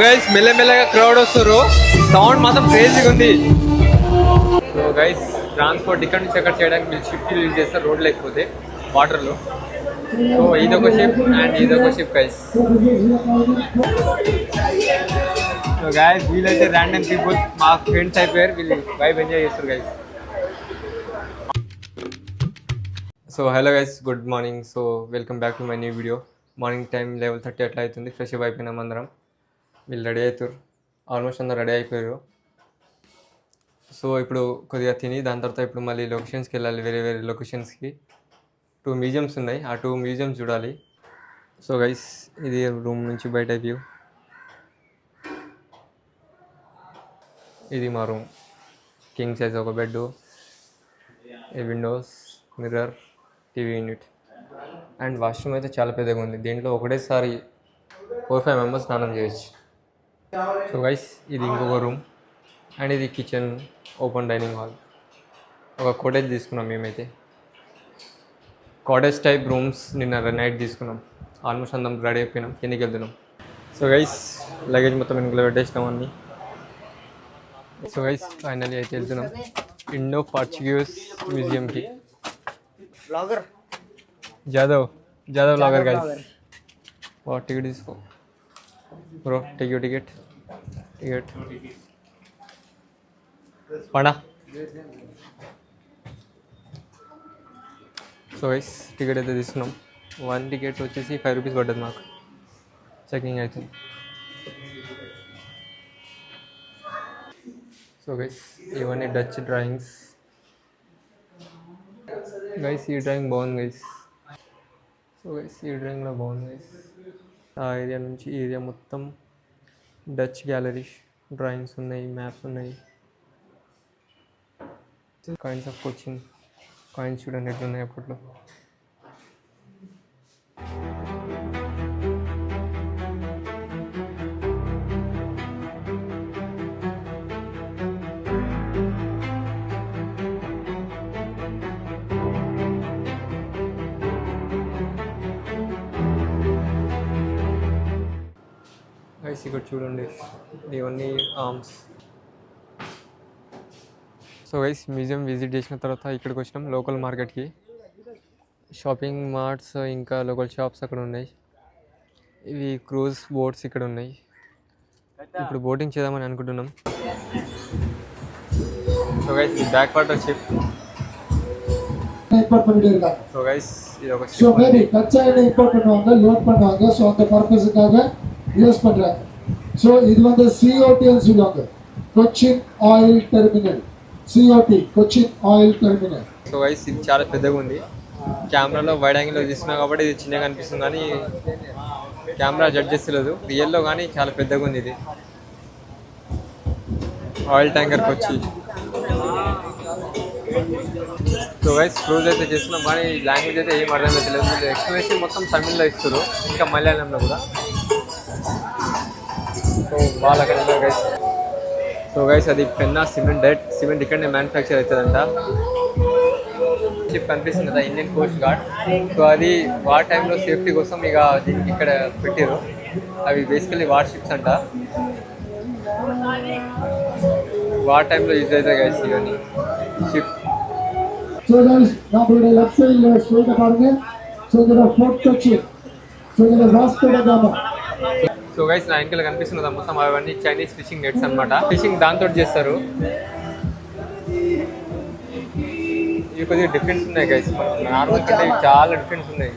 Guys మెల్లమెల్లగా crowd వస్తారు. Sound మాత్రం క్రేజీగా ఉంది. సో గైస్ ట్రాన్స్పోర్ట్ ఇక్కడ నుంచి ఎక్కడ చేయడానికి మీరు షిప్ యూజ్ చేస్తారు రోడ్ లేకపోతే వాటర్లో. సో ఇదొక షిప్ అండ్ ఇదొక షిప్ గైస్. సో గైస్ వీళ్ళైతే ర్యాండమ్ పీపుల్ మా ఫ్రెండ్స్ అయిపోయారు. వీళ్ళు వైబ్ ఎంజాయ్ చేస్తారు guys. So hello guys, good morning. So welcome back to my new video. Morning time 11:30 అట్లా అవుతుంది. ఫ్రెష్ అప్ అయిపోయినాం అందరం. వీళ్ళు రెడీ అవుతారు, ఆల్మోస్ట్ అందరు రెడీ అయిపోయారు. సో ఇప్పుడు కొద్దిగా తిని దాని తర్వాత ఇప్పుడు మళ్ళీ లొకేషన్స్కి వెళ్ళాలి, వేరే వేరే లొకేషన్స్కి. 2 మ్యూజియమ్స్ ఉన్నాయి, ఆ 2 మ్యూజియమ్స్ చూడాలి. సో గైస్ ఇది రూమ్ నుంచి బయట వ్యూ. ఇది మా రూమ్, కింగ్ సైజ్ ఒక బెడ్, ఈ Windows, mirror, TV unit and washroom అయితే చాలా పెద్దగా ఉంది. దీంట్లో ఒకటేసారి 4-5 మెంబర్స్ స్నానం చేయొచ్చు. సో గైస్ ఇది ఇంకొక రూమ్ అండ్ ఇది కిచెన్, ఓపెన్ డైనింగ్ హాల్. ఒక కాటేజ్ తీసుకున్నాం మేమైతే. కాటేజ్ టైప్ రూమ్స్ నిన్న నైట్ తీసుకున్నాం. ఆల్మోస్ట్ అందరం రెడీ అయిపోయినాం, కిందికి వెళ్తున్నాం. సో గైస్ లగేజ్ మొత్తం ఇంట్లో పెట్టేసినాం అన్నీ. సో గైస్ ఫైనల్లీ అయితే వెళ్తున్నాం ఇండో పోర్చుగీస్ మ్యూజియంకి. Jadhav blogger guys. టికెట్ తీసుకో బ్రో, టికెట్ పడా. సో గైస్ టికెట్ అయితే తీసుకున్నాం. 1 టికెట్ వచ్చేసి 5 రూపీస్ పడ్డది మాకు. చెకింగ్ అవుతుంది. సో గైస్ ఇవన్నీ డచ్ డ్రాయింగ్స్ గైస్. ఈ డ్రాయింగ్ బాగుంది గైస్. సో గైస్ ఈ డ్రాయింగ్లో బాగుంది గైస్. ఆ ఏరియా నుంచి ఈ ఏరియా మొత్తం డచ్ గ్యాలరీ డ్రాయింగ్స్ ఉన్నాయి, మ్యాప్స్ ఉన్నాయి. కాయిన్స్ ఆఫ్ కోచింగ్ కాయిన్స్ చూడండి ఎట్లున్నాయి అప్పట్లో. గైస్ ఇక్కడ చూడండి ఇవన్నీ arms. So guys museum visit చేసిన తర్వాత ఇక్కడికి వచ్చినాం లోకల్ మార్కెట్కి. షాపింగ్ మార్ట్స్ ఇంకా లోకల్ షాప్స్ అక్కడ ఉన్నాయి. ఇవి క్రూజ్ బోట్స్ ఇక్కడ ఉన్నాయి. ఇప్పుడు బోటింగ్ చేద్దామని అనుకుంటున్నాం. సో గైస్ ఈ back water ship. So guys ఇది ఒక షిప్. ஸோ மேபி கச்சா எண்ணெய் இம்போர்ட் பண்ணுவாங்க, லோட் பண்ணுவாங்க. ஸோ அந்த பர்பஸுக்காக யூஸ் பண்ணுறாங்க. ஸோ இது வந்து சிஓடின்னு சொல்லுவாங்க, Cochin oil terminal. సిఓటి Cochin oil terminal. So guys ఇది చాలా పెద్దగా ఉంది. కెమెరాలో వైడ్ యాంగిల్లో తీస్తున్నాం కాబట్టి ఇది చిన్నగా అనిపిస్తుంది, కానీ కెమెరా జడ్జ్ చేస్తలేదు. రియల్లో కానీ చాలా పెద్దగా ఉంది ఇది. ఆయిల్ ట్యాంకర్కి వచ్చి. సో గైస్ క్రూజ్ అయితే చేస్తున్నాం, కానీ లాంగ్వేజ్ అయితే ఏం అర్థం అవుతలేదు. ఎక్స్ప్లెనేషన్ మొత్తం తమిళ్లో ఇస్తారు, ఇంకా మలయాళంలో కూడా. సో వాళ్ళు అక్కడ ఉన్నారు గైస్. సో గైస్ అది పెన్నా సిమెంట్, డైరెక్ట్ సిమెంట్ ఇక్కడనే మ్యానుఫ్యాక్చర్ అవుతుందంట. షిప్ కనిపిస్తుంది కదా, ఇండియన్ కోస్ట్ గార్డ్. సో అది వార్ టైంలో సేఫ్టీ కోసం ఇక దీనికి ఇక్కడ పెట్టారు. అవి బేసికలీ వార్ షిప్స్ అంట. వార్ టైంలో యూజ్ అవుతాయి గైస్ ఇవన్నీ షిప్. ஸோ गाइस நம்மளுடைய லெஃப்ட் சைடுல ஸ்ட்ரைட் பாருங்க. ஸோ இந்த ஃபோர்ட் கொச்சின். ஸோ இந்த வாஸ்கோ ட గామా. సో గైస్ నా వెనకాల కనిపిస్తున్నది మొత్తం అవన్నీ చైనీస్ ఫిషింగ్ నెట్స్ అనమాట. ఫిషింగ్ దాంతో చేస్తారు. ఇవి కొద్దిగా డిఫరెన్స్ ఉన్నాయి గైస్, నార్మల్ కంటే చాలా డిఫరెన్స్ ఉన్నాయి.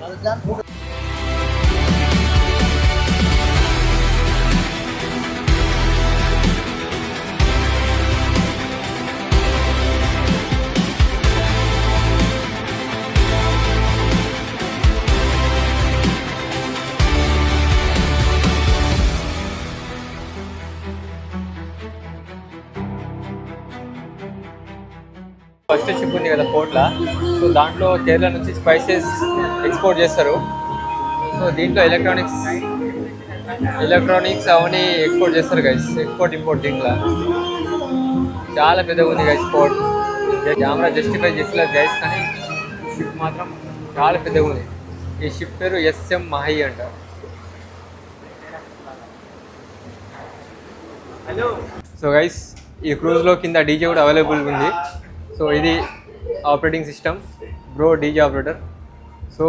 ఫస్ట్ షిప్ ఉంది కదా పోర్ట్లా. సో దాంట్లో కేరళ నుంచి స్పైసెస్ ఎక్స్పోర్ట్ చేస్తారు. సో దీంట్లో ఎలక్ట్రానిక్స్ అవన్నీ ఎక్స్పోర్ట్ చేస్తారు గైస్. ఎక్స్పోర్ట్ ఇంపోర్ట్ దీంట్లో చాలా పెద్దగా ఉంది గైస్ పోర్ట్. కెమెరా జస్టిఫై చేసలేదు గైస్, కానీ షిప్ మాత్రం చాలా పెద్దగా ఉంది. ఈ షిప్ పేరు SM మహి అంట. సో గైస్ ఈ క్రూజ్లో కింద డీజే కూడా అవైలబుల్ ఉంది. సో ఇది operating system bro DJ operator. So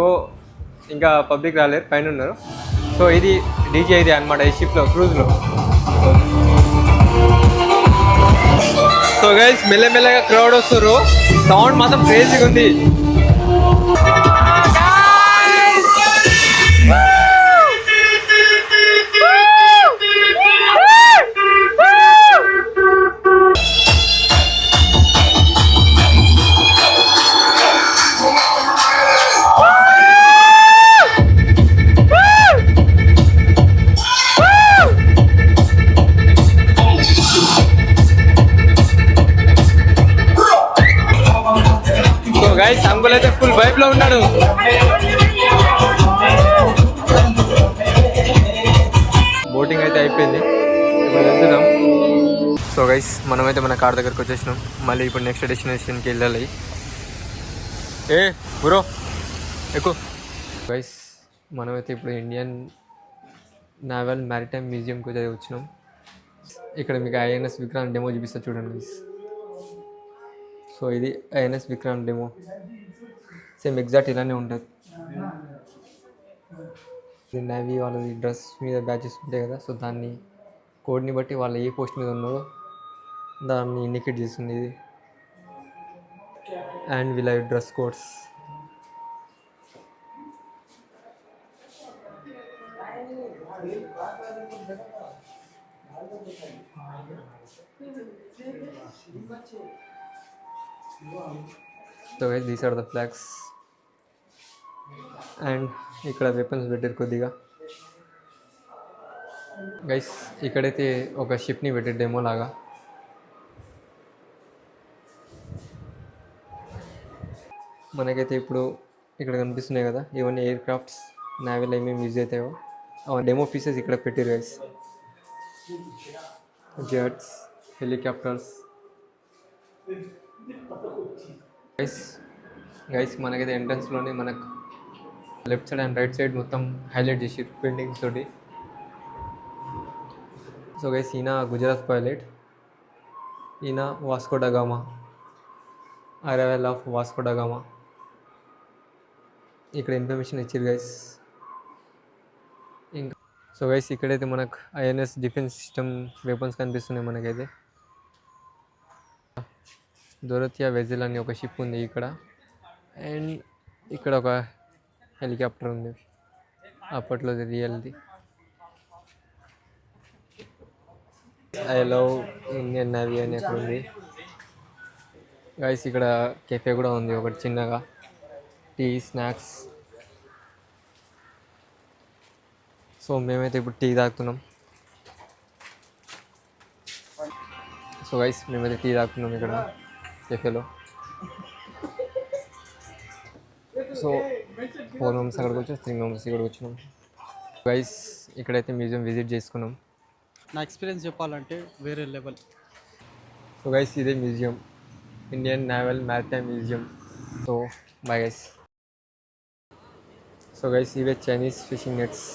ఇంకా పబ్లిక్ రాలేరు, పైన ఉన్నారు. సో ఇది డీజే ఇది అనమాట ఈ షిప్లో క్రూజ్లో. సో గైస్ మెల్లమెల్లగా క్రౌడ్ వస్తారు, సౌండ్ మాత్రం క్రేజీగా ఉంది. గైస్ అంకుల్ అయితే ఫుల్ వైబ్ లో ఉన్నాడు. బోటింగ్ అయితే అయిపోయింది, ఇప్పుడు వెళ్తున్నాం. సో గైస్ మనమైతే మన కార్ దగ్గరకు వచ్చేసినాం. మళ్ళీ ఇప్పుడు నెక్స్ట్ డెస్టినేషన్కి వెళ్ళాలి. ఏ బ్రో ఎక్కువ. గైస్ మనమైతే ఇప్పుడు ఇండియన్ నావల్ మ్యారిటైమ్ మ్యూజియంకి అయితే వచ్చినాం. ఇక్కడ మీకు ఐఎన్ఎస్ విక్రాంత్ డెమో చూపిస్తా చూడండి గైస్. సో ఇది INS Vikrant demo, same exact ఇలానే ఉంటుంది. ఇది నేవీ వాళ్ళది డ్రెస్ మీద బ్యాచెస్ ఉంటాయి కదా, సో దాన్ని కోడ్ని బట్టి వాళ్ళు ఏ పోస్ట్ మీద ఉన్నారో దాన్ని ఇండికేట్ చేస్తుంది ఇది. అండ్ వీళ్ళ dress codes. So guys these are the flags. And ఇక్కడ వెపన్స్ పెట్టారు కొద్దిగా. గైస్ ఇక్కడైతే ఒక షిప్ని పెట్టారు డెమో లాగా. మనకైతే ఇప్పుడు ఇక్కడ కనిపిస్తున్నాయి కదా, ఇవన్నీ ఎయిర్ క్రాఫ్ట్స్ నావీలో ఏమేమి యూజ్ అవుతాయో ఆ డెమో పీసెస్ ఇక్కడ పెట్టారు గైస్. Jets, helicopters. గైస్ మనకైతే ఎంట్రన్స్లోనే మనకు left side and right side మొత్తం హైలైట్ చేసి పెయింటింగ్స్ తోటి. సో గైస్ ఈయన గుజరాత్ పైలట్, ఈయన వాస్కో డ గామా, అరైవల్ ఆఫ్ వాస్కో డ గామా. ఇక్కడ ఇన్ఫర్మేషన్ ఇచ్చారు గైస్. ఇంకా సో గైస్ ఇక్కడైతే మనకు ఐఎన్ఎస్ డిఫెన్స్ సిస్టమ్ వెపన్స్ కనిపిస్తున్నాయి మనకైతే. దొరతియా వెజిల్ అని ఒక షిప్ ఉంది ఇక్కడ. అండ్ ఇక్కడ ఒక హెలికాప్టర్ ఉంది, అప్పట్లో రియల్ది. ఐ లవ్ ఇండియన్ నేవీ అని అక్కడ ఉంది గైస్. ఇక్కడ కెఫే కూడా ఉంది ఒకటి చిన్నగా, టీ స్నాక్స్. సో మేమైతే ఇప్పుడు టీ తాగుతున్నాం. సో గైస్ మేమైతే టీ తాగుతున్నాం ఇక్కడ కెఫేలో. సో 4 మెంబర్స్ అక్కడికి వచ్చి 3 మెంబర్స్ ఇక్కడికి వచ్చినాం గైస్. ఇక్కడైతే మ్యూజియం విజిట్ చేసుకున్నాం. నా ఎక్స్పీరియన్స్ చెప్పాలంటే వేరే లెవెల్. సో గైస్ ఇదే museum, Indian naval maritime museum. So bye guys. So guys ఇవే చైనీస్ ఫిషింగ్ నెట్స్.